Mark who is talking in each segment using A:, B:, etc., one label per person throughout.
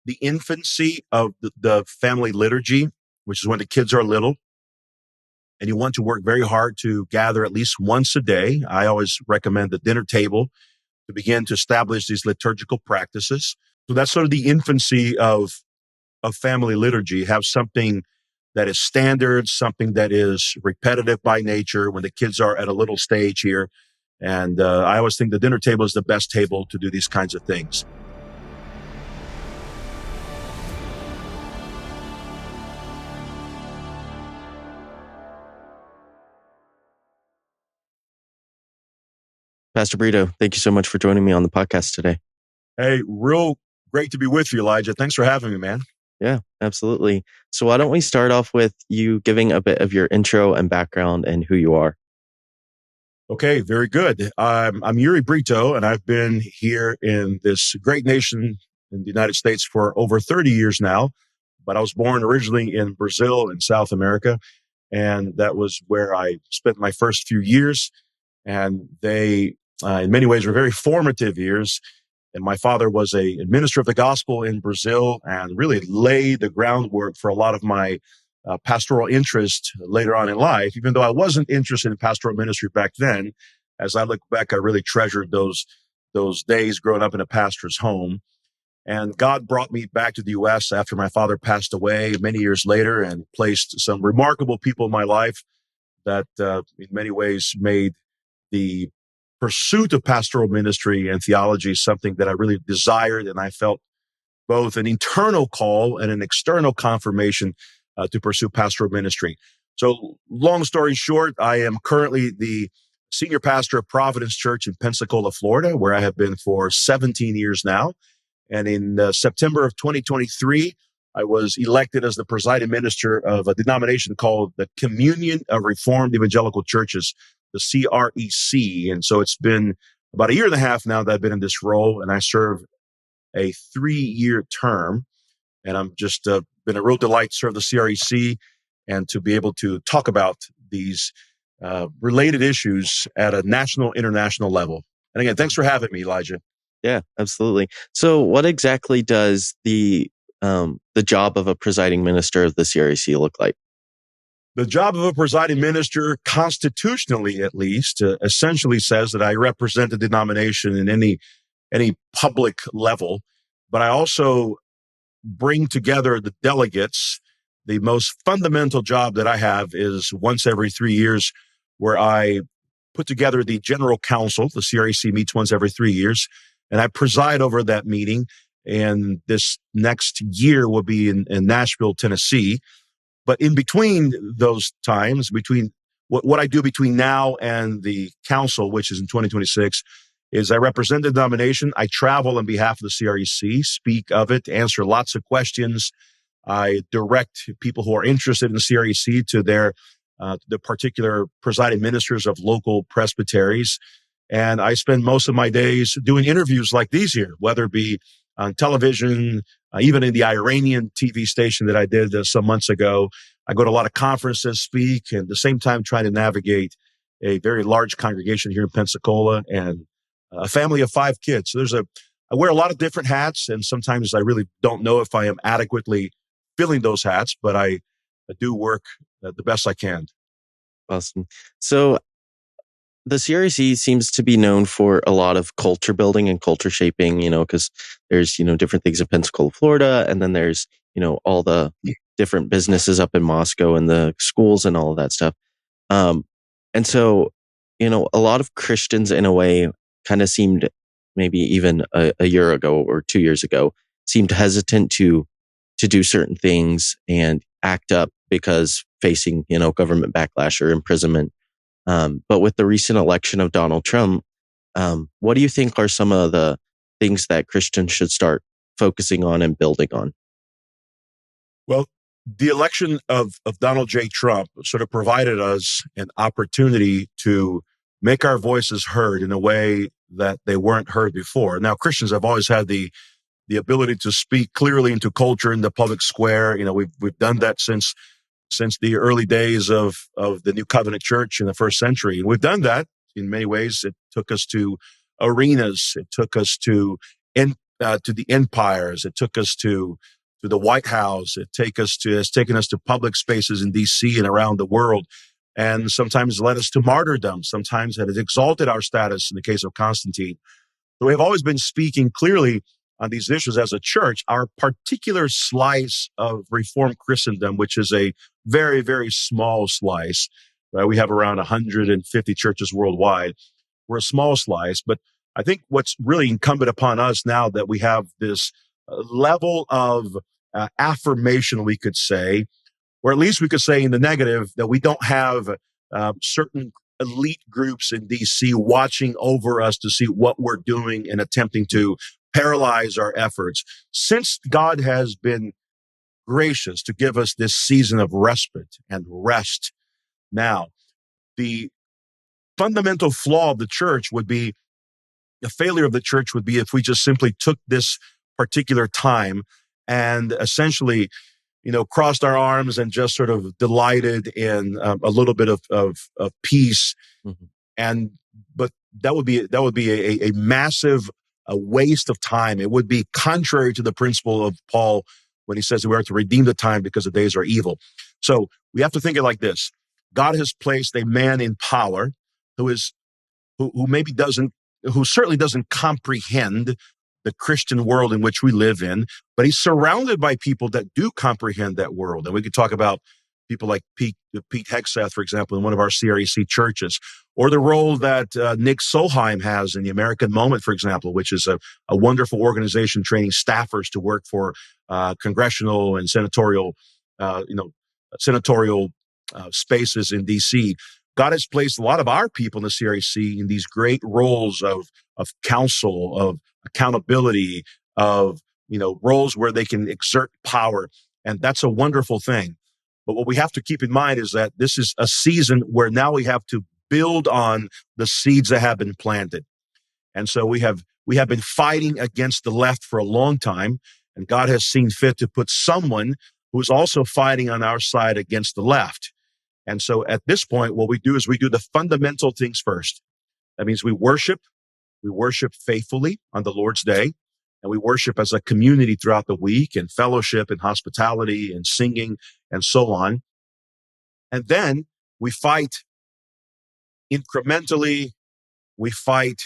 A: the infancy of the family liturgy, which is when the kids are little, and you want to work very hard to gather at least once a day. I always recommend the dinner table to begin to establish these liturgical practices. So that's sort of the infancy of family liturgy. Have something that is standard, something that is repetitive by nature when the kids are at a little stage here. And I always think the dinner table is the best table to do these kinds of things.
B: Pastor Brito, thank you so much for joining me on the podcast today.
A: Hey, real great to be with you, Elijah. Thanks for having me, man.
B: Yeah, absolutely. So why don't we start off with you giving a bit of your intro and background and who you are?
A: Okay, very good. I'm Uri Brito, and I've been here in this great nation in the United States for over 30 years now. But I was born originally in Brazil in South America, and that was where I spent my first few years. And they, in many ways, were very formative years. And my father was a minister of the gospel in Brazil and really laid the groundwork for a lot of my pastoral interest later on in life, even though I wasn't interested in pastoral ministry back then. As I look back, I really treasured those days growing up in a pastor's home. And God brought me back to the U.S. after my father passed away many years later and placed some remarkable people in my life that in many ways made the pursuit of pastoral ministry and theology something that I really desired. And I felt both an internal call and an external confirmation to pursue pastoral ministry. So long story short, I am currently the senior pastor of Providence Church in Pensacola, Florida, where I have been for 17 years now. And in September of 2023, I was elected as the presiding minister of a denomination called the Communion of Reformed Evangelical Churches, the CREC. And so it's been about a year and a half now that I've been in this role, and I serve a 3-year term. And I'm just been a real delight to serve the CREC and to be able to talk about these related issues at a national, international level. And again, thanks for having me, Elijah.
B: Yeah, absolutely. So what exactly does the job of a presiding minister of the CREC look like?
A: The job of a presiding minister, constitutionally at least, essentially says that I represent the denomination in any public level, but I also bring together the delegates. The most fundamental job that I have is once every 3 years, where I put together the General Council. The CREC meets once every 3 years, and I preside over that meeting. And this next year will be in Nashville, Tennessee. But in between those times, between what I do between now and the council, which is in 2026, is I represent the denomination. I travel on behalf of the CREC, speak of it, answer lots of questions. I direct people who are interested in the CREC to the particular presiding ministers of local presbyteries. And I spend most of my days doing interviews like these here, whether it be on television, even in the Iranian TV station that I did some months ago. I go to a lot of conferences, speak, and at the same time trying to navigate a very large congregation here in Pensacola and a family of 5 kids. So I wear a lot of different hats, and sometimes I really don't know if I am adequately filling those hats, but I do work the best I can.
B: Awesome. So the CREC seems to be known for a lot of culture building and culture shaping, because there's, different things in Pensacola, Florida, and then there's, all the different businesses up in Moscow and the schools and all of that stuff. And so, a lot of Christians in a way kind of seemed maybe even a year ago or 2 years ago, seemed hesitant to do certain things and act up because facing, government backlash or imprisonment. But with the recent election of Donald Trump, what do you think are some of the things that Christians should start focusing on and building on?
A: Well, the election of Donald J. Trump sort of provided us an opportunity to make our voices heard in a way that they weren't heard before. Now, Christians have always had the ability to speak clearly into culture in the public square. We've done that since the early days of the New Covenant Church in the first century. And we've done that in many ways. It took us to arenas. It took us to to the empires. It took us to the White House. It's taken us to public spaces in D.C. and around the world, and sometimes led us to martyrdom. Sometimes it has exalted our status in the case of Constantine. So we have always been speaking clearly on these issues as a church. Our particular slice of Reformed Christendom, which is a very, very small slice, right? We have around 150 churches worldwide. We're a small slice, but I think what's really incumbent upon us now that we have this level of affirmation, we could say, or at least we could say in the negative, that we don't have certain elite groups in DC watching over us to see what we're doing and attempting to paralyze our efforts. Since God has been gracious to give us this season of respite and rest now, the fundamental flaw of the church would be, the failure of the church would be if we just simply took this particular time and essentially, crossed our arms and just sort of delighted in a little bit of peace. Mm-hmm. But that would be a massive waste of time. It would be contrary to the principle of Paul when he says that we are to redeem the time because the days are evil. So we have to think it like this. God has placed a man in power who certainly doesn't comprehend the Christian world in which we live in, but he's surrounded by people that do comprehend that world. And we could talk about people like Pete Hegseth, for example, in one of our CREC churches, or the role that Nick Solheim has in the American Moment, for example, which is a wonderful organization training staffers to work for congressional and senatorial spaces in D.C. God has placed a lot of our people in the CREC in these great roles of counsel, of accountability, of roles where they can exert power, and that's a wonderful thing. But what we have to keep in mind is that this is a season where now we have to build on the seeds that have been planted, and so we have been fighting against the left for a long time, and God has seen fit to put someone who is also fighting on our side against the left. And so at this point, what we do is we do the fundamental things first. That means we worship faithfully on the Lord's Day, and we worship as a community throughout the week, and fellowship and hospitality and singing and so on. And then we fight incrementally. We fight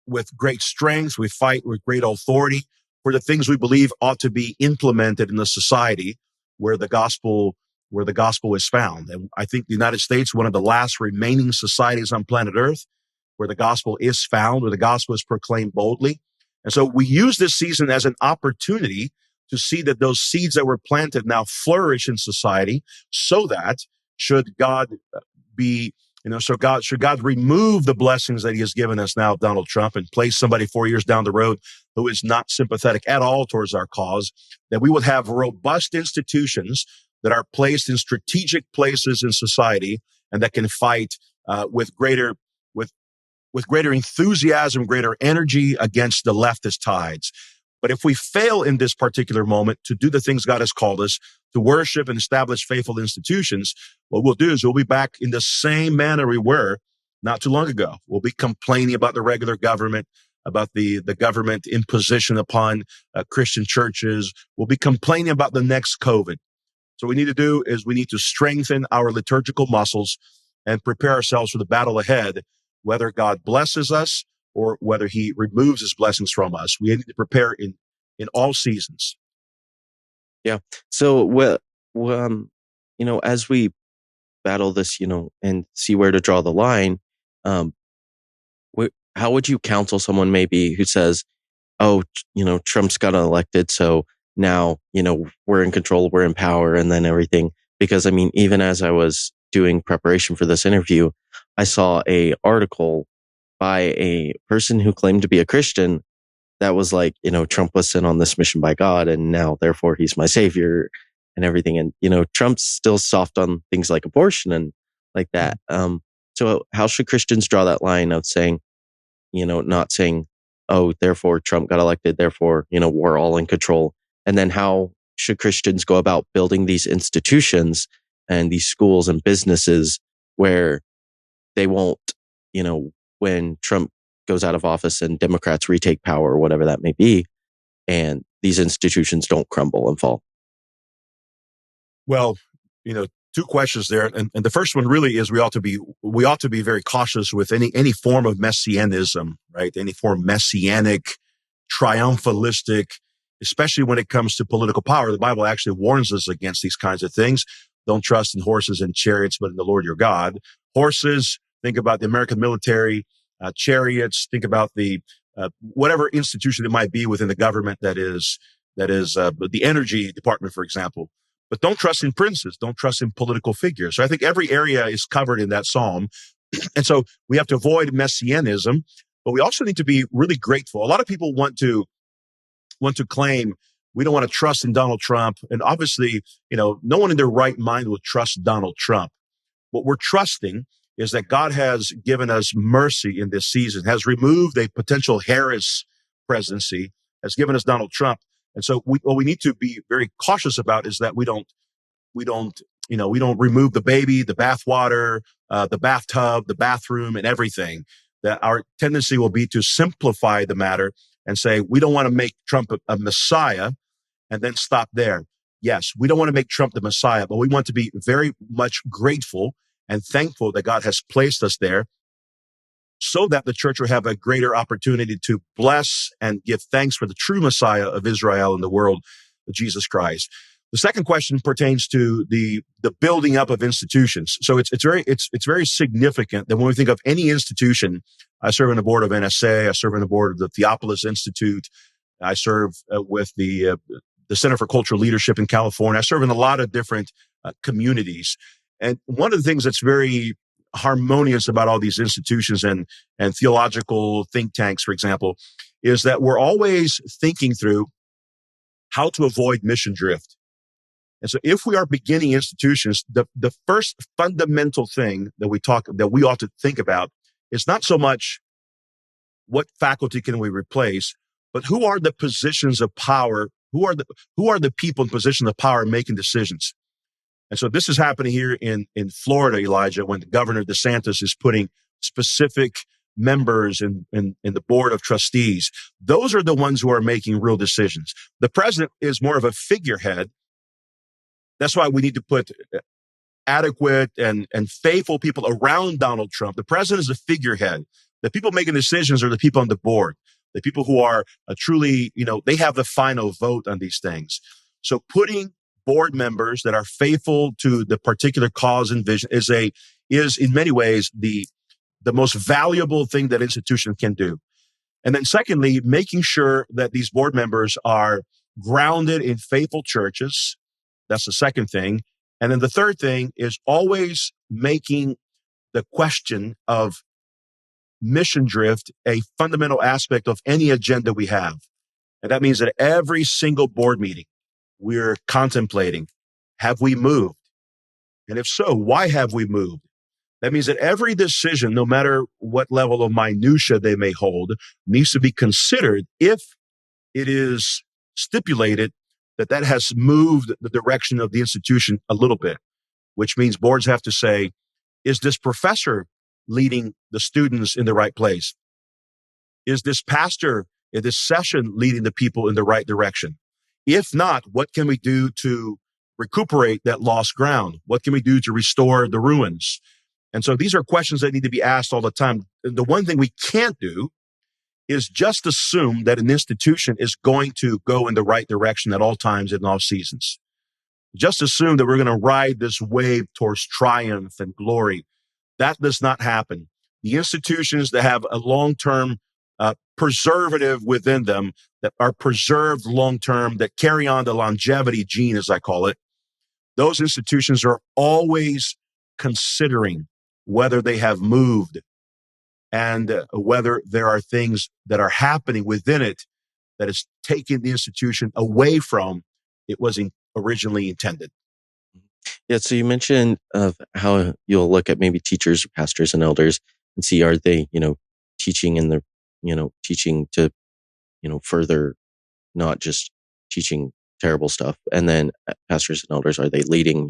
A: with great strength. We fight with great authority for the things we believe ought to be implemented in the society where the gospel is found. And I think the United States, one of the last remaining societies on planet Earth where the gospel is found, where the gospel is proclaimed boldly. And so we use this season as an opportunity to see that those seeds that were planted now flourish in society, so that should God remove the blessings that he has given us now, Donald Trump, and place somebody 4 years down the road who is not sympathetic at all towards our cause, that we would have robust institutions that are placed in strategic places in society and that can fight with greater enthusiasm, greater energy against the leftist tides. But if we fail in this particular moment to do the things God has called us, to worship and establish faithful institutions, what we'll do is we'll be back in the same manner we were not too long ago. We'll be complaining about the regular government, about the government imposition upon Christian churches. We'll be complaining about the next COVID. So what we need to do is we need to strengthen our liturgical muscles and prepare ourselves for the battle ahead, whether God blesses us or whether he removes his blessings from us. We need to prepare in all seasons.
B: Yeah. So, as we battle this, and see where to draw the line, how would you counsel someone maybe who says, oh, Trump's got elected, so now, we're in control, we're in power, and then everything. Because, even as I was doing preparation for this interview, I saw a article by a person who claimed to be a Christian that was like, Trump was sent on this mission by God, and now, therefore, he's my savior and everything. And, Trump's still soft on things like abortion and like that. So how should Christians draw that line of saying, not saying, oh, therefore Trump got elected, therefore, we're all in control. And then how should Christians go about building these institutions and these schools and businesses where they won't, when Trump goes out of office and Democrats retake power or whatever that may be, and these institutions don't crumble and fall?
A: Well, two questions there, and the first one really is we ought to be very cautious with any form of messianism, right? Any form of messianic, triumphalistic, especially when it comes to political power. The Bible actually warns us against these kinds of things. Don't trust in horses and chariots, but in the Lord your God. Horses, think about the American military. Chariots, think about the whatever institution it might be within the government that is the energy department, for example. But don't trust in princes. Don't trust in political figures. So I think every area is covered in that psalm. And so we have to avoid messianism, but we also need to be really grateful. A lot of people want to claim we don't want to trust in Donald Trump. And obviously, no one in their right mind will trust Donald Trump. What we're trusting is that God has given us mercy in this season, has removed a potential Harris presidency, has given us Donald Trump. And so what we need to be very cautious about is that we don't remove the baby, the bathwater, the bathtub, the bathroom, and everything. That our tendency will be to simplify the matter and say, we don't want to make Trump a Messiah and then stop there. Yes, we don't want to make Trump the Messiah, but we want to be very much grateful and thankful that God has placed us there so that the church will have a greater opportunity to bless and give thanks for the true Messiah of Israel and the world, Jesus Christ. The second question pertains to the building up of institutions. So it's very significant that when we think of any institution, I serve on the board of NSA, I serve on the board of the Theopolis Institute, I serve with the Center for Cultural Leadership in California. I serve in a lot of different communities. And one of the things that's very harmonious about all these institutions and theological think tanks, for example, is that we're always thinking through how to avoid mission drift. And so if we are beginning institutions, the first fundamental thing that we ought to think about is not so much what faculty can we replace, but who are the positions of power? Who are the people in positions of power making decisions? And so this is happening here in Florida, Elijah, when Governor DeSantis is putting specific members in the board of trustees. Those are the ones who are making real decisions. The president is more of a figurehead. That's why we need to put adequate and faithful people around Donald Trump. The president is a figurehead. The people making decisions are the people on the board, the people who are truly, they have the final vote on these things. So putting board members that are faithful to the particular cause and vision is in many ways the most valuable thing that institution can do. And then secondly, making sure that these board members are grounded in faithful churches. That's the second thing. And then the third thing is always making the question of mission drift a fundamental aspect of any agenda we have. And that means that every single board meeting we're contemplating, have we moved? And if so, why have we moved? That means that every decision, no matter what level of minutia they may hold, needs to be considered if it is stipulated that has moved the direction of the institution a little bit, which means boards have to say, is this professor leading the students in the right place? Is this pastor in this session leading the people in the right direction? If not, what can we do to recuperate that lost ground? What can we do to restore the ruins? And so these are questions that need to be asked all the time. The one thing we can't do is just assume that an institution is going to go in the right direction at all times in all seasons. Just assume that we're going to ride this wave towards triumph and glory. That does not happen. The institutions that have a long-term preservative within them, that are preserved long-term, that carry on the longevity gene, as I call it, those institutions are always considering whether they have moved and whether there are things that are happening within it that is taking the institution away from it was originally intended.
B: Yeah, so you mentioned of how you'll look at maybe teachers, pastors, and elders and see, are they, teaching in the, teaching to, further, not just teaching terrible stuff. And then pastors and elders, are they leading,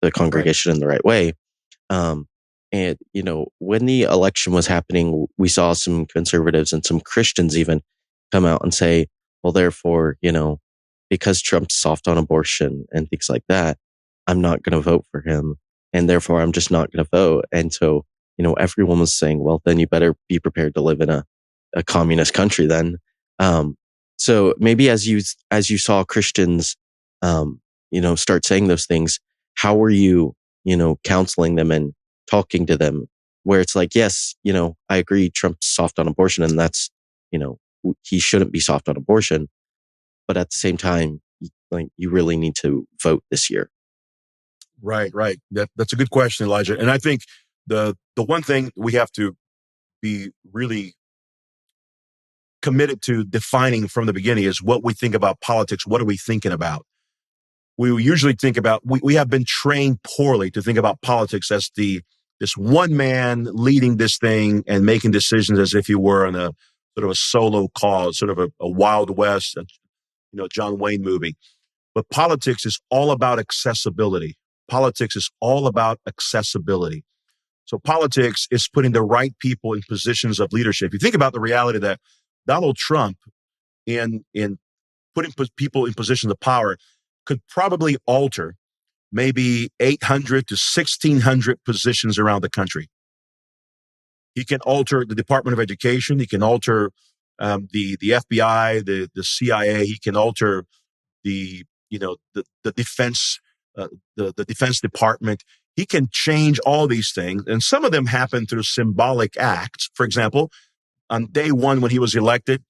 B: the congregation in the right way? And, when the election was happening, we saw some conservatives and some Christians even come out and say, well, therefore, because Trump's soft on abortion and things like that, I'm not going to vote for him. And therefore, I'm just not going to vote. And so, everyone was saying, well, then you better be prepared to live in a communist country then. So maybe as you saw Christians, start saying those things, how were you, counseling them and talking to them where it's like, yes, I agree Trump's soft on abortion and that's, he shouldn't be soft on abortion. But at the same time, like you really need to vote this year.
A: Right, right. That's a good question, Elijah. And I think the one thing we have to be really committed to defining from the beginning is what we think about politics. What are we thinking about? We usually think about, we have been trained poorly to think about politics as this one man leading this thing and making decisions as if he were in a sort of a solo cause, sort of a Wild West, John Wayne movie. But politics is all about accessibility. Politics is all about accessibility. So politics is putting the right people in positions of leadership. You think about the reality that Donald Trump, in putting people in positions of power, could probably alter maybe 800 to 1,600 positions around the country. He can alter the Department of Education. He can alter the FBI, the CIA. He can alter the defense, the Defense Department. He can change all these things, and some of them happen through symbolic acts. For example, on day one when he was elected,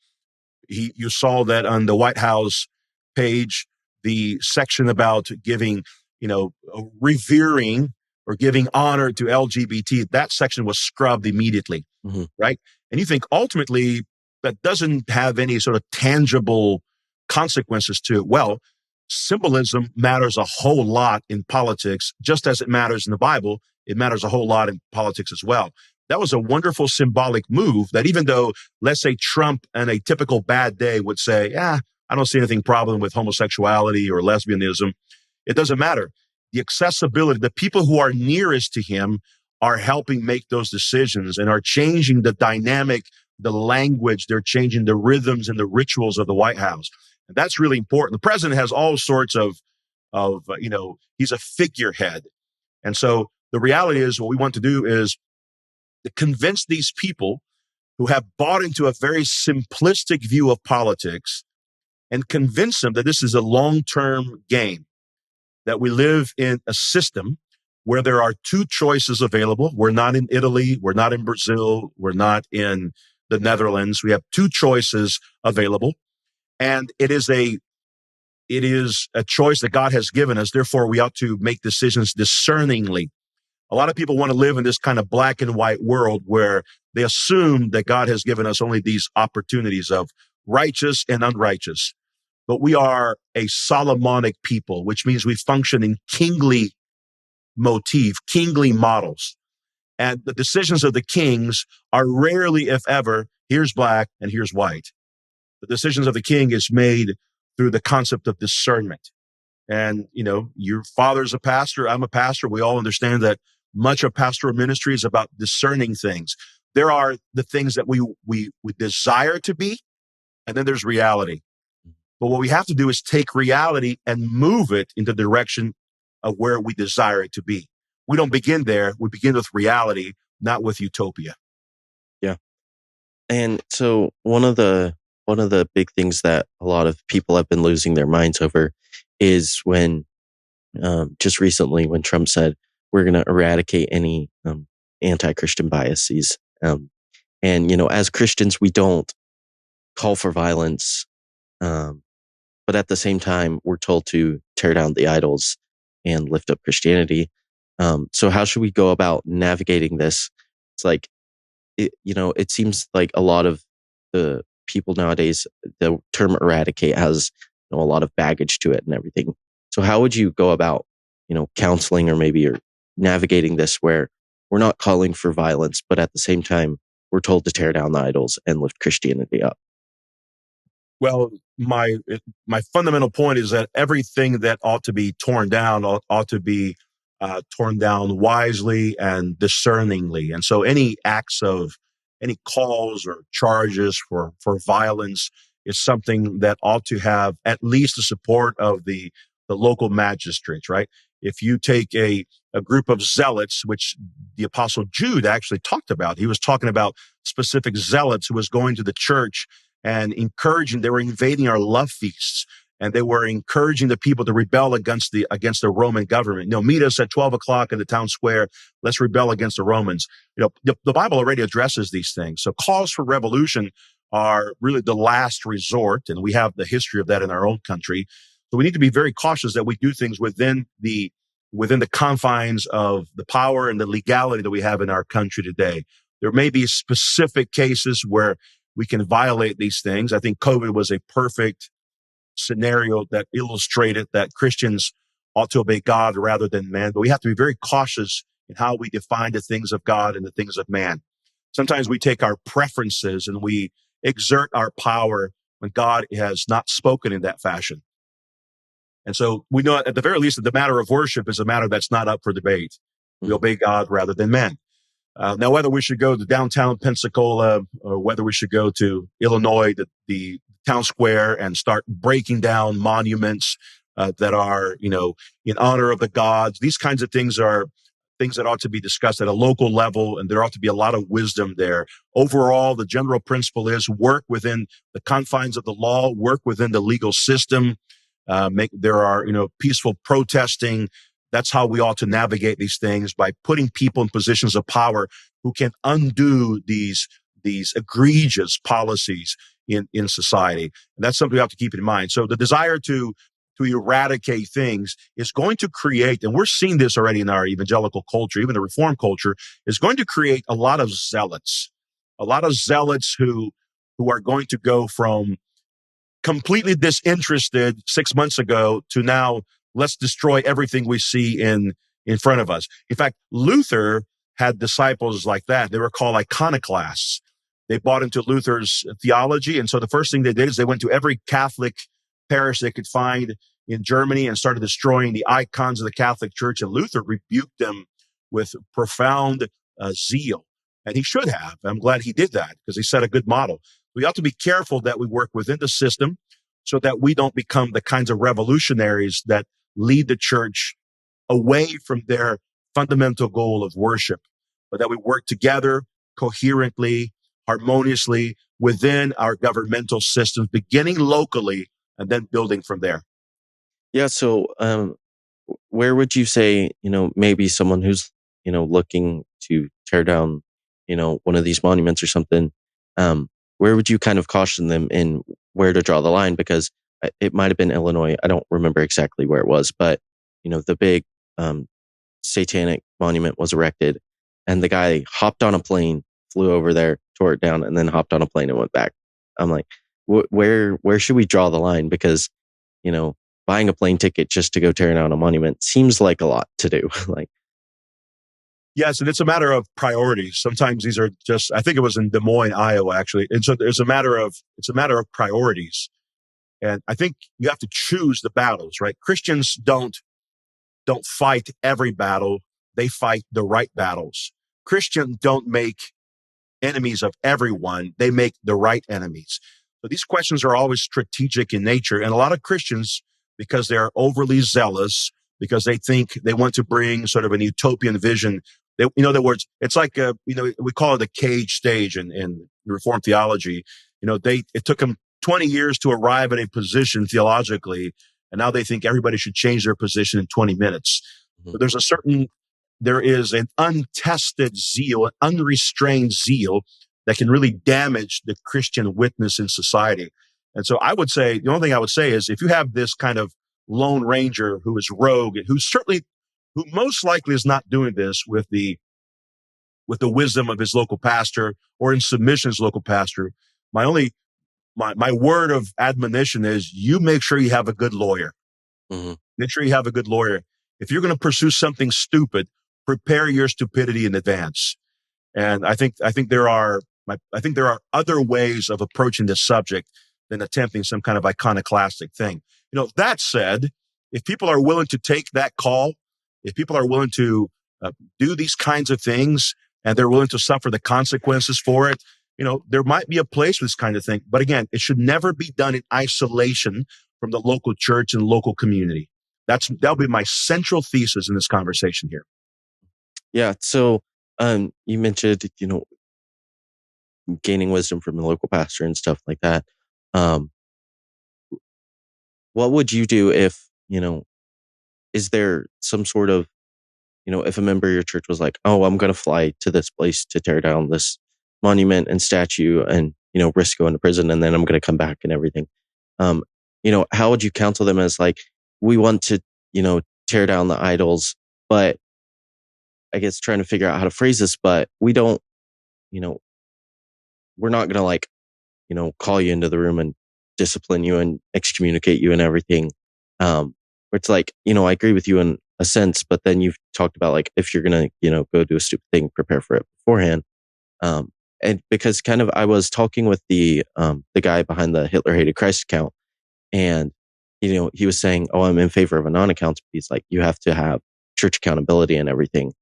A: you saw that on the White House page, the section about giving, revering or giving honor to LGBT, that section was scrubbed immediately, right? And you think ultimately that doesn't have any sort of tangible consequences to it. Well, symbolism matters a whole lot in politics, just as it matters in the Bible. It matters a whole lot in politics as well. That was a wonderful symbolic move that even though, let's say, Trump on a typical bad day would say, I don't see anything problem with homosexuality or lesbianism. It doesn't matter. The accessibility, the people who are nearest to him are helping make those decisions and are changing the dynamic, the language. They're changing the rhythms and the rituals of the White House. And that's really important. The president has all sorts of he's a figurehead. And so the reality is what we want to do is to convince these people who have bought into a very simplistic view of politics and convince them that this is a long-term game, that we live in a system where there are two choices available. We're not in Italy. We're not in Brazil. We're not in the Netherlands. We have two choices available. And it is a choice that God has given us. Therefore, we ought to make decisions discerningly. A lot of people want to live in this kind of black and white world where they assume that God has given us only these opportunities of righteous and unrighteous. But we are a Solomonic people, which means we function in kingly motif, kingly models. And the decisions of the kings are rarely, if ever, here's black and here's white. The decisions of the king is made through the concept of discernment. And, your father's a pastor. I'm a pastor. We all understand that much of pastoral ministry is about discerning things. There are the things that we desire to be, and then there's reality. But what we have to do is take reality and move it in the direction of where we desire it to be. We don't begin there. We begin with reality, not with utopia.
B: Yeah. And so one of the big things that a lot of people have been losing their minds over is when just recently when Trump said we're going to eradicate any anti-Christian biases. And as Christians, we don't call for violence, but at the same time, we're told to tear down the idols and lift up Christianity. So how should we go about navigating this? It's like, it seems like a lot of the people nowadays, the term eradicate has a lot of baggage to it and everything. So how would you go about, counseling or maybe you're navigating this where we're not calling for violence, but at the same time, we're told to tear down the idols and lift Christianity up?
A: Well, my fundamental point is that everything that ought to be torn down ought to be torn down wisely and discerningly. And so any calls or charges for violence is something that ought to have at least the support of the local magistrates, right? If you take a group of zealots, which the Apostle Jude actually talked about, he was talking about specific zealots who was going to the church and encouraging, they were invading our love feasts, and they were encouraging the people to rebel against the Roman government. Meet us at 12 o'clock in the town square. Let's rebel against the Romans. The Bible already addresses these things. So calls for revolution are really the last resort, and we have the history of that in our own country. So we need to be very cautious that we do things within the confines of the power and the legality that we have in our country today. There may be specific cases where we can violate these things. I think COVID was a perfect scenario that illustrated that Christians ought to obey God rather than man. But we have to be very cautious in how we define the things of God and the things of man. Sometimes we take our preferences and we exert our power when God has not spoken in that fashion. And so we know at the very least that the matter of worship is a matter that's not up for debate. We obey God rather than men. Now, whether we should go to downtown Pensacola or whether we should go to Illinois, the town square, and start breaking down monuments that are, in honor of the gods, these kinds of things are things that ought to be discussed at a local level, and there ought to be a lot of wisdom there. Overall, the general principle is work within the confines of the law, work within the legal system. There are, peaceful protesting. That's how we ought to navigate these things, by putting people in positions of power who can undo these egregious policies in society. And that's something we have to keep in mind. So the desire to eradicate things is going to create, and we're seeing this already in our evangelical culture, even the reform culture, is going to create a lot of zealots who are going to go from completely disinterested 6 months ago to now, let's destroy everything we see in front of us. In fact, Luther had disciples like that. They were called iconoclasts. They bought into Luther's theology. And so the first thing they did is they went to every Catholic parish they could find in Germany and started destroying the icons of the Catholic Church. And Luther rebuked them with profound zeal. And he should have. I'm glad he did that, because he set a good model. We ought to be careful that we work within the system so that we don't become the kinds of revolutionaries that lead the church away from their fundamental goal of worship, but that we work together coherently, harmoniously within our governmental systems, beginning locally and then building from there.
B: Yeah. So, where would you say, maybe someone who's, looking to tear down, one of these monuments or something, where would you kind of caution them in where to draw the line? Because it might have been Illinois. I don't remember exactly where it was, but, the big, satanic monument was erected, and the guy hopped on a plane, flew over there, tore it down, and then hopped on a plane and went back. I'm like, where should we draw the line? Because, buying a plane ticket just to go tear down a monument seems like a lot to do.
A: Yes, and it's a matter of priorities. Sometimes these are just, I think it was in Des Moines, Iowa, actually. And so it's a matter of priorities. And I think you have to choose the battles, right? Christians don't fight every battle. They fight the right battles. Christians don't make enemies of everyone. They make the right enemies. So these questions are always strategic in nature. And a lot of Christians, because they're overly zealous, because they think they want to bring sort of an utopian vision, in other words, it's like, we call it a cage stage in Reformed theology. It took them 20 years to arrive at a position theologically, and now they think everybody should change their position in 20 minutes. Mm-hmm. So there is an untested zeal, an unrestrained zeal that can really damage the Christian witness in society. And so the only thing I would say is, if you have this kind of lone ranger who is rogue, who most likely is not doing this with the wisdom of his local pastor or in submission to his local pastor, my word of admonition is, you make sure you have a good lawyer. Mm-hmm. Make sure you have a good lawyer. If you're going to pursue something stupid, prepare your stupidity in advance. And I think there are other ways of approaching this subject than attempting some kind of iconoclastic thing. That said, if people are willing to take that call, if people are willing to do these kinds of things and they're willing to suffer the consequences for it, there might be a place for this kind of thing. But again, it should never be done in isolation from the local church and local community. That'll be my central thesis in this conversation here.
B: Yeah. So, you mentioned, gaining wisdom from the local pastor and stuff like that. What would you do if, is there some sort of, if a member of your church was like, oh, I'm going to fly to this place to tear down this monument and statue and, risk going to prison, and then I'm going to come back and everything. How would you counsel them as like, we want to, tear down the idols, but I guess trying to figure out how to phrase this, but we don't, we're not going to like, call you into the room and discipline you and excommunicate you and everything. Where it's like, I agree with you in a sense, but then you've talked about like, if you're going to, go do a stupid thing, prepare for it beforehand. And because kind of, I was talking with the guy behind the Hitler Hated Christ account, and, he was saying, oh, I'm in favor of a non-account. He's like, you have to have church accountability and everything.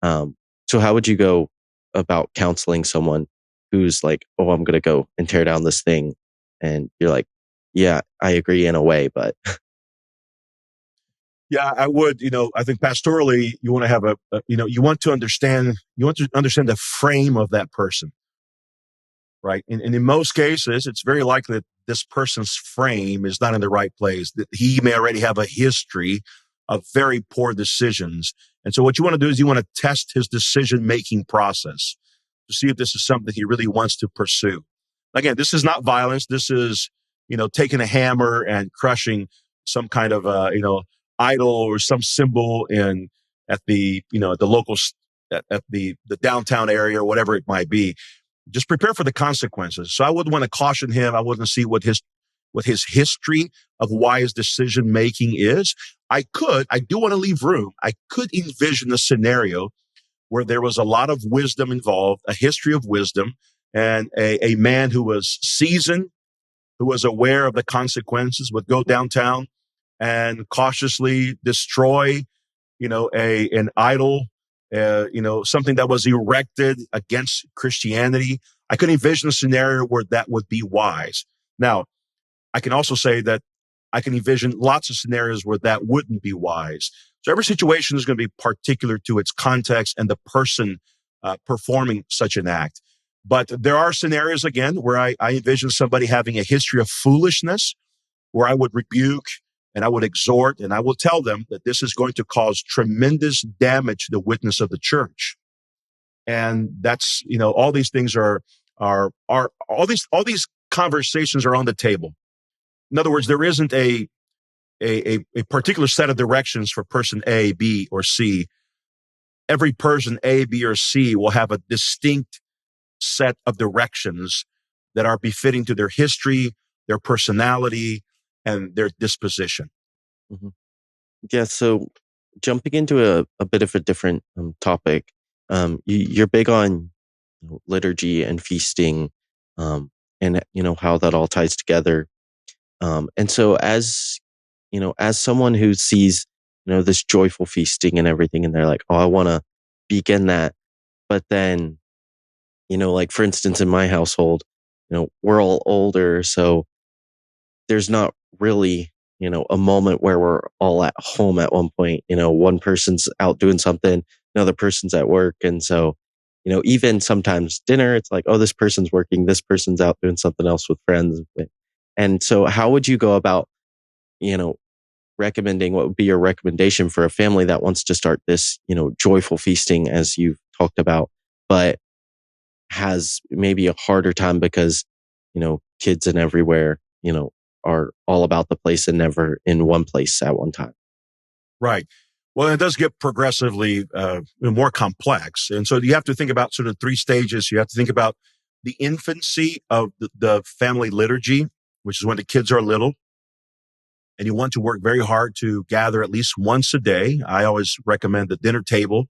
B: So how would you go about counseling someone who's like, oh, I'm going to go and tear down this thing? And you're like, yeah, I agree in a way, but.
A: Yeah, I would, I think pastorally, you want to have you want to understand the frame of that person, right? And in most cases, it's very likely that this person's frame is not in the right place, that he may already have a history of very poor decisions. And so what you want to do is you want to test his decision-making process to see if this is something he really wants to pursue. Again, this is not violence. This is, taking a hammer and crushing some kind of, idol or some symbol at the local, at the downtown area or whatever it might be. Just prepare for the consequences. So I would want to caution him. I wouldn't see what his history of why his decision making is. I do want to leave room. I could envision a scenario where there was a lot of wisdom involved, a history of wisdom, and a man who was seasoned, who was aware of the consequences, would go downtown and cautiously destroy, an idol, something that was erected against Christianity. I could envision a scenario where that would be wise. Now, I can also say that I can envision lots of scenarios where that wouldn't be wise. So every situation is going to be particular to its context and the person performing such an act. But there are scenarios, again, where I envision somebody having a history of foolishness, where I would rebuke and I would exhort and I will tell them that this is going to cause tremendous damage to the witness of the church. And that's, all these things are all these conversations are on the table. In other words, there isn't a particular set of directions for person A, B, or C. Every person A, B, or C will have a distinct set of directions that are befitting to their history, their personality, and their disposition.
B: Mm-hmm. Yeah. So jumping into a bit of a different topic, you're big on liturgy and feasting, and how that all ties together. And so as someone who sees, this joyful feasting and everything, and they're like, oh, I want to begin that. But then, like for instance, in my household, we're all older. So there's not really, a moment where we're all at home at one point. One person's out doing something, another person's at work. And so, even sometimes dinner, it's like, oh, this person's working, this person's out doing something else with friends. And so how would you go about, recommending, what would be your recommendation for a family that wants to start this, joyful feasting as you've talked about, but has maybe a harder time because, kids and everywhere, are all about the place and never in one place at one time?
A: Right. Well, it does get progressively more complex. And so you have to think about sort of three stages. You have to think about the infancy of the family liturgy, which is when the kids are little. And you want to work very hard to gather at least once a day. I always recommend the dinner table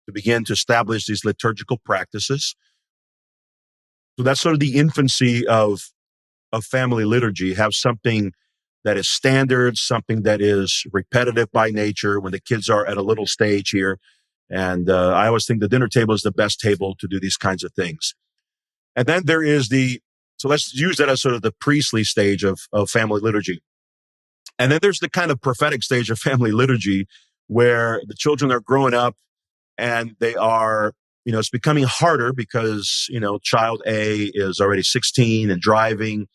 A: to begin to establish these liturgical practices. So that's sort of the infancy of family liturgy. Have something that is standard, something that is repetitive by nature when the kids are at a little stage here. And I always think the dinner table is the best table to do these kinds of things. And then there is so let's use that as sort of the priestly stage of family liturgy. And then there's the kind of prophetic stage of family liturgy where the children are growing up and they are, it's becoming harder because, child A is already 16 and driving.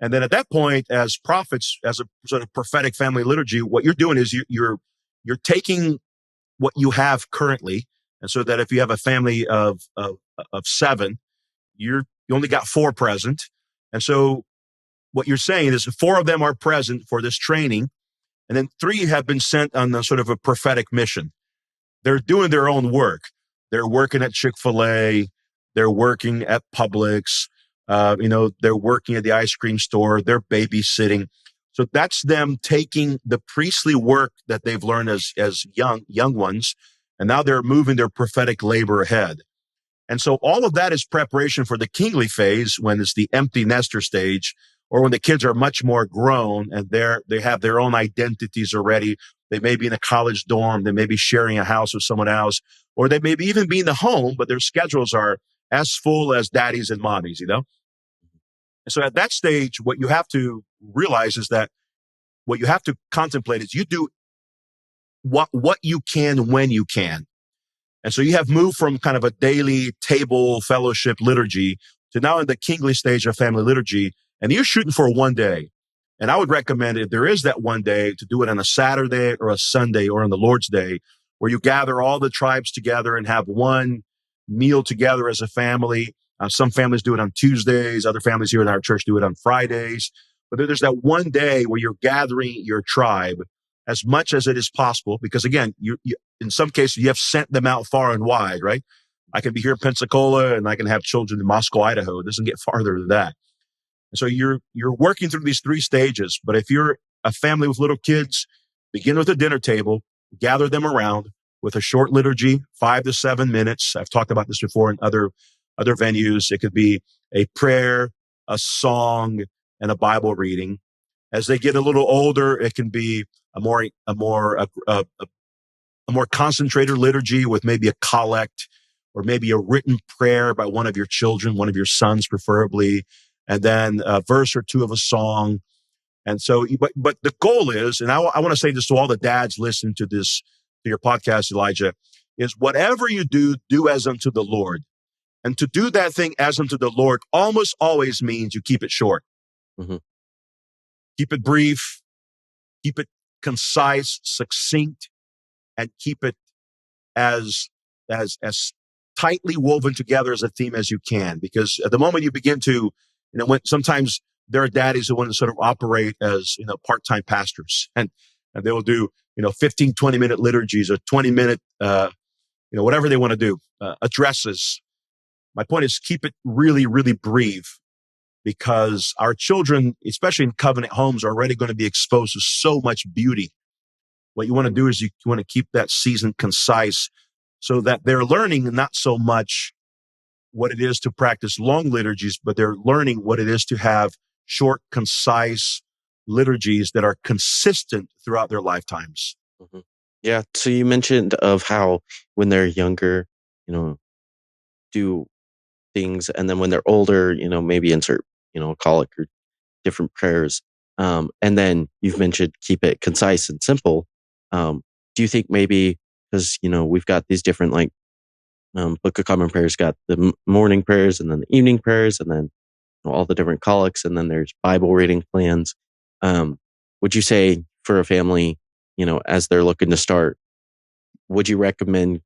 A: And then at that point, as prophets, as a sort of prophetic family liturgy, what you're doing is you're taking what you have currently. And so that if you have a family of 7, you only got 4 present. And so what you're saying is 4 of them are present for this training. And then 3 have been sent on the sort of a prophetic mission. They're doing their own work. They're working at Chick-fil-A. They're working at Publix. They're working at the ice cream store. They're babysitting. So that's them taking the priestly work that they've learned as young ones, and now they're moving their prophetic labor ahead. And so all of that is preparation for the kingly phase when it's the empty nester stage, or when the kids are much more grown and they have their own identities already. They may be in a college dorm. They may be sharing a house with someone else, or they may be even be in the home, but their schedules are as full as daddies and mommies, And so at that stage, what you have to realize is that what you have to contemplate is you do what you can when you can. And so you have moved from kind of a daily table fellowship liturgy to now in the kingly stage of family liturgy, and you're shooting for one day. And I would recommend, if there is that one day, to do it on a Saturday or a Sunday or on the Lord's Day, where you gather all the tribes together and have one meal together as a family. Some families do it on Tuesdays. Other families here in our church do it on Fridays. But there's that one day where you're gathering your tribe as much as it is possible, because again, you in some cases you have sent them out far and wide, right? I can be here in Pensacola and I can have children in Moscow, Idaho. It doesn't get farther than that. And so you're working through these 3 stages. But if you're a family with little kids, begin with a dinner table, gather them around with a short liturgy, 5 to 7 minutes. I've talked about this before in other venues. It could be a prayer, a song, and a Bible reading. As they get a little older, it can be a more concentrated liturgy with maybe a collect or maybe a written prayer by one of your children, one of your sons preferably, and then a verse or 2 of a song. And so, but the goal is, and I want to say this to all the dads listening to this, to your podcast, Elijah, is whatever you do, do as unto the Lord. And to do that thing as unto the Lord almost always means you keep it short.
B: Mm-hmm.
A: Keep it brief, keep it concise, succinct, and keep it as tightly woven together as a theme as you can. Because at the moment you begin to, when sometimes there are daddies who want to sort of operate as, part-time pastors, and they will do, 15, 20-minute liturgies or 20-minute, whatever they want to do, addresses. My point is keep it really, really brief, because our children, especially in covenant homes, are already going to be exposed to so much beauty. What you want to do is you want to keep that season concise so that they're learning not so much what it is to practice long liturgies, but they're learning what it is to have short, concise liturgies that are consistent throughout their lifetimes.
B: Mm-hmm. Yeah. So you mentioned of how when they're younger, do things, and then when they're older, maybe insert, collect or different prayers. And then you've mentioned keep it concise and simple. Do you think maybe because, we've got these different Book of Common Prayers got the morning prayers and then the evening prayers and then all the different collects, and then there's Bible reading plans. Would you say for a family, as they're looking to start, would you recommend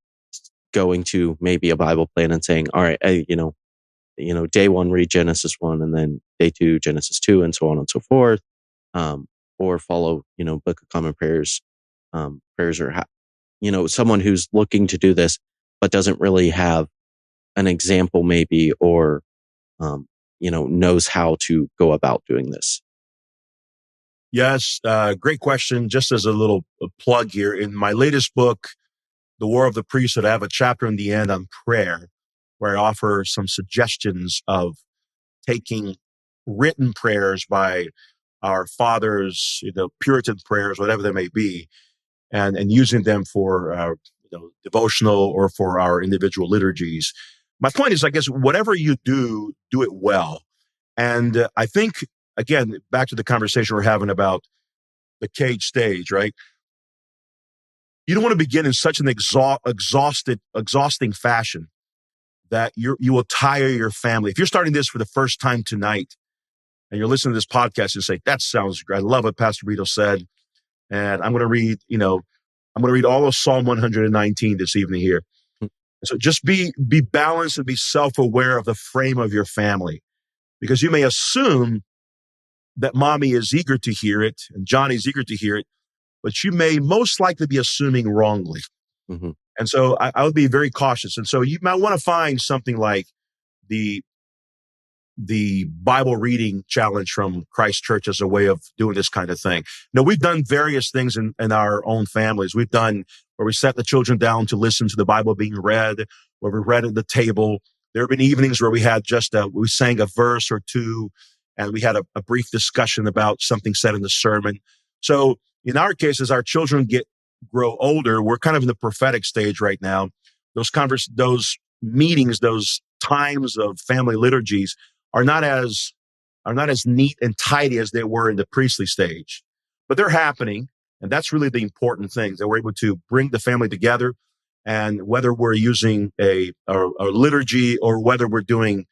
B: going to maybe a Bible plan and saying, all right, day 1 read Genesis 1, and then day 2 Genesis 2, and so on and so forth, or follow Book of Common Prayers prayers, or someone who's looking to do this but doesn't really have an example maybe, or knows how to go about doing this?
A: Yes, great question. Just as a little plug here, in my latest book, The War of the Priesthood, I have a chapter in the end on prayer where I offer some suggestions of taking written prayers by our fathers, Puritan prayers, whatever they may be, and using them for devotional or for our individual liturgies. My point is, I guess, whatever you do, do it well. And I think, again, back to the conversation we're having about the cage stage, right? You don't want to begin in such an exhausting fashion that you will tire your family. If you're starting this for the first time tonight and you're listening to this podcast and say, that sounds great. I love what Pastor Brito said. And I'm going to read, all of Psalm 119 this evening here. So just be balanced and be self-aware of the frame of your family, because you may assume that mommy is eager to hear it and Johnny's eager to hear it, but you may most likely be assuming wrongly.
B: Mm-hmm.
A: And so I would be very cautious. And so you might want to find something like the Bible reading challenge from Christ Church as a way of doing this kind of thing. We've done various things in our own families. We've done where we set the children down to listen to the Bible being read, where we read at the table. There have been evenings where we had we sang a verse or two, and we had a brief discussion about something said in the sermon. So in our case, as our children grow older, we're kind of in the prophetic stage right now. Those meetings, those times of family liturgies are not as neat and tidy as they were in the priestly stage, but they're happening. And that's really the important thing, that we're able to bring the family together. And whether we're using a liturgy or whether we're doing,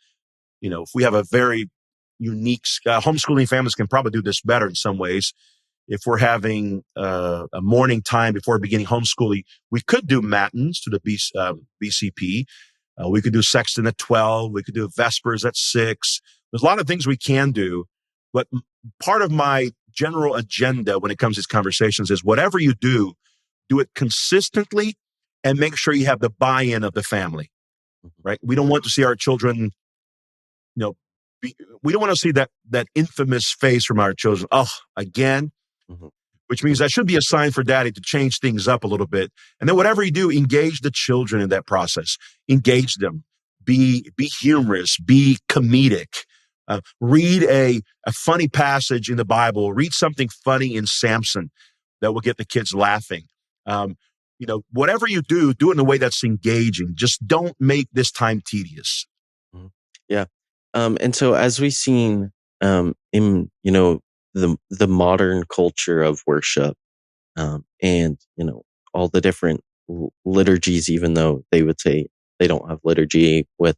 A: if we have a very unique homeschooling, families can probably do this better in some ways. If we're having a morning time before beginning homeschooling, we could do matins to the BCP. We could do sexton at 12. We could do vespers at 6. There's a lot of things we can do. But part of my general agenda when it comes to these conversations is whatever you do it consistently and make sure you have the buy-in of the family, right? We don't want to see our children, we don't want to see that infamous face from our children. Oh, again.
B: Mm-hmm.
A: Which means that should be a sign for daddy to change things up a little bit. And then whatever you do, engage the children in that process. Engage them. Be humorous. Be comedic. Read a funny passage in the Bible. Read something funny in Samson that will get the kids laughing. Whatever you do it in a way that's engaging. Just don't make this time tedious.
B: Mm-hmm. Yeah. And so as we've seen in, the modern culture of worship, and all the different liturgies, even though they would say they don't have liturgy, with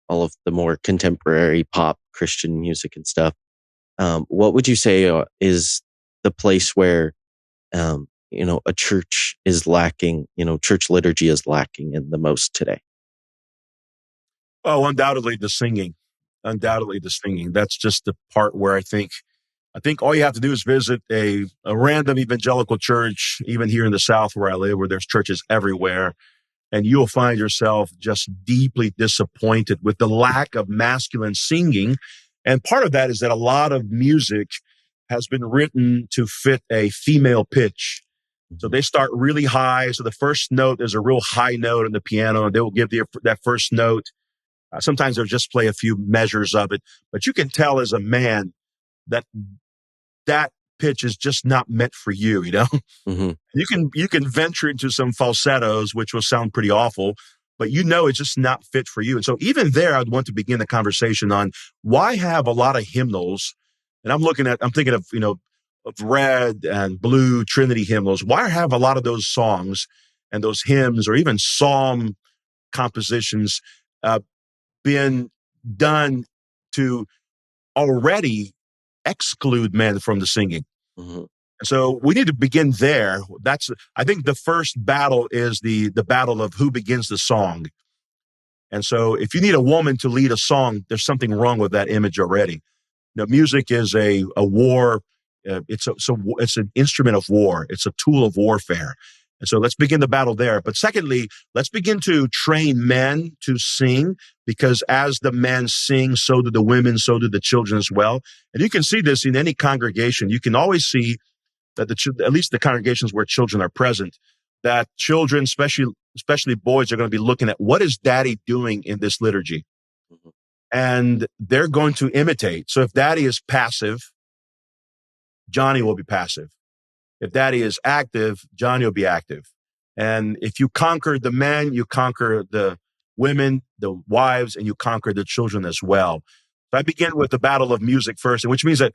B: all of the more contemporary pop Christian music and stuff, what would you say is the place where a church is lacking, church liturgy is lacking in the most today?
A: Oh, undoubtedly the singing. That's just the part where I think all you have to do is visit a random evangelical church, even here in the South where I live, where there's churches everywhere, and you'll find yourself just deeply disappointed with the lack of masculine singing. And part of that is that a lot of music has been written to fit a female pitch. So they start really high. So the first note is a real high note on the piano, and they will give that first note. Sometimes they'll just play a few measures of it, but you can tell as a man that pitch is just not meant for you,
B: Mm-hmm.
A: You can venture into some falsettos, which will sound pretty awful, but it's just not fit for you. And so even there, I'd want to begin the conversation on why have a lot of hymnals, and I'm thinking of, of red and blue Trinity hymnals. Why have a lot of those songs and those hymns or even psalm compositions been done to already exclude men from the singing?
B: Mm-hmm.
A: So we need to begin there. I think the first battle is the battle of who begins the song. And so if you need a woman to lead a song, there's something wrong with that image already. Music is a war. It's an instrument of war. It's a tool of warfare. And so let's begin the battle there. But secondly, let's begin to train men to sing, because as the men sing, so do the women, so do the children as well. And you can see this in any congregation. You can always see that at least the congregations where children are present, that children, especially boys, are going to be looking at what is daddy doing in this liturgy.
B: Mm-hmm.
A: And they're going to imitate. So if daddy is passive, Johnny will be passive. If daddy is active, Johnny will be active. And if you conquer the men, you conquer the women, the wives, and you conquer the children as well. So I begin with the battle of music first, which means that,